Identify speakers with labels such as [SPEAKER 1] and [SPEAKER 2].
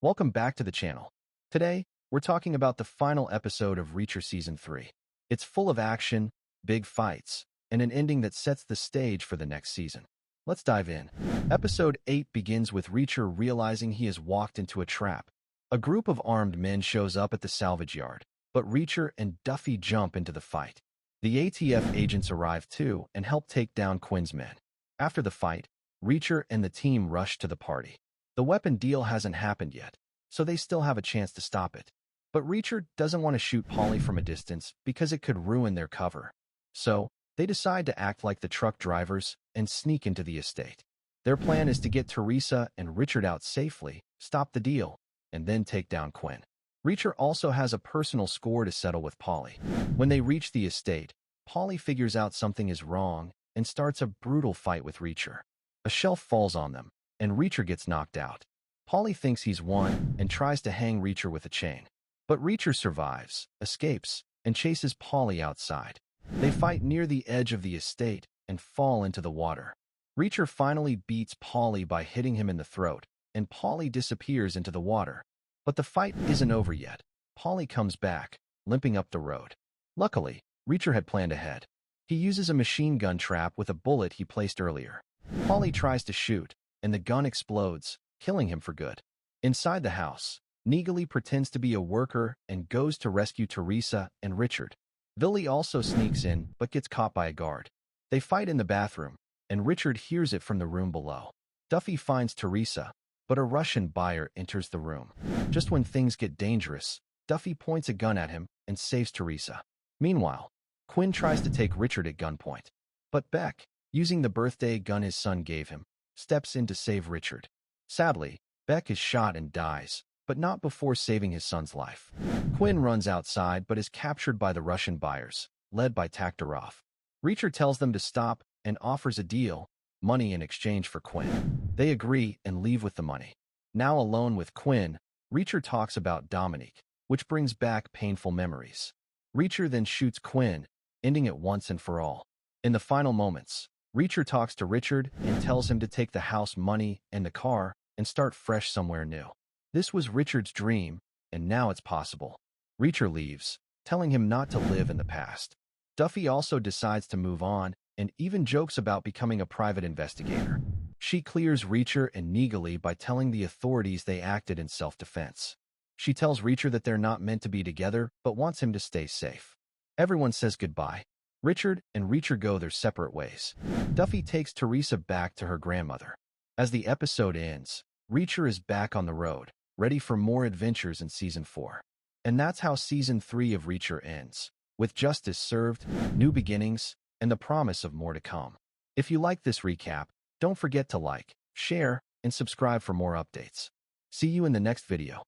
[SPEAKER 1] Welcome back to the channel. Today, we're talking about the final episode of Reacher Season 3. It's full of action, big fights, and an ending that sets the stage for the next season. Let's dive in. Episode 8 begins with Reacher realizing he has walked into a trap. A group of armed men shows up at the salvage yard, but Reacher and Duffy jump into the fight. The ATF agents arrive too and help take down Quinn's men. After the fight, Reacher and the team rush to the party. The weapon deal hasn't happened yet, so they still have a chance to stop it. But Reacher doesn't want to shoot Paulie from a distance because it could ruin their cover. So, they decide to act like the truck drivers and sneak into the estate. Their plan is to get Teresa and Richard out safely, stop the deal, and then take down Quinn. Reacher also has a personal score to settle with Paulie. When they reach the estate, Paulie figures out something is wrong and starts a brutal fight with Reacher. A shelf falls on them, and Reacher gets knocked out. Paulie thinks he's won and tries to hang Reacher with a chain. But Reacher survives, escapes, and chases Paulie outside. They fight near the edge of the estate and fall into the water. Reacher finally beats Paulie by hitting him in the throat, and Paulie disappears into the water. But the fight isn't over yet. Paulie comes back, limping up the road. Luckily, Reacher had planned ahead. He uses a machine gun trap with a bullet he placed earlier. Paulie tries to shoot, and the gun explodes, killing him for good. Inside the house, Neagley pretends to be a worker and goes to rescue Teresa and Richard. Billy also sneaks in but gets caught by a guard. They fight in the bathroom, and Richard hears it from the room below. Duffy finds Teresa, but a Russian buyer enters the room. Just when things get dangerous, Duffy points a gun at him and saves Teresa. Meanwhile, Quinn tries to take Richard at gunpoint. But Beck, using the birthday gun his son gave him, steps in to save Richard. Sadly, Beck is shot and dies, but not before saving his son's life. Quinn runs outside but is captured by the Russian buyers, led by Taktarov. Reacher tells them to stop and offers a deal, money in exchange for Quinn. They agree and leave with the money. Now alone with Quinn, Reacher talks about Dominique, which brings back painful memories. Reacher then shoots Quinn, ending it once and for all. In the final moments, Reacher talks to Richard and tells him to take the house money and the car and start fresh somewhere new. This was Richard's dream, and now it's possible. Reacher leaves, telling him not to live in the past. Duffy also decides to move on and even jokes about becoming a private investigator. She clears Reacher and Neagley by telling the authorities they acted in self-defense. She tells Reacher that they're not meant to be together but wants him to stay safe. Everyone says goodbye. Richard and Reacher go their separate ways. Duffy takes Teresa back to her grandmother. As the episode ends, Reacher is back on the road, ready for more adventures in Season 4. And that's how Season 3 of Reacher ends, with justice served, new beginnings, and the promise of more to come. If you like this recap, don't forget to like, share, and subscribe for more updates. See you in the next video.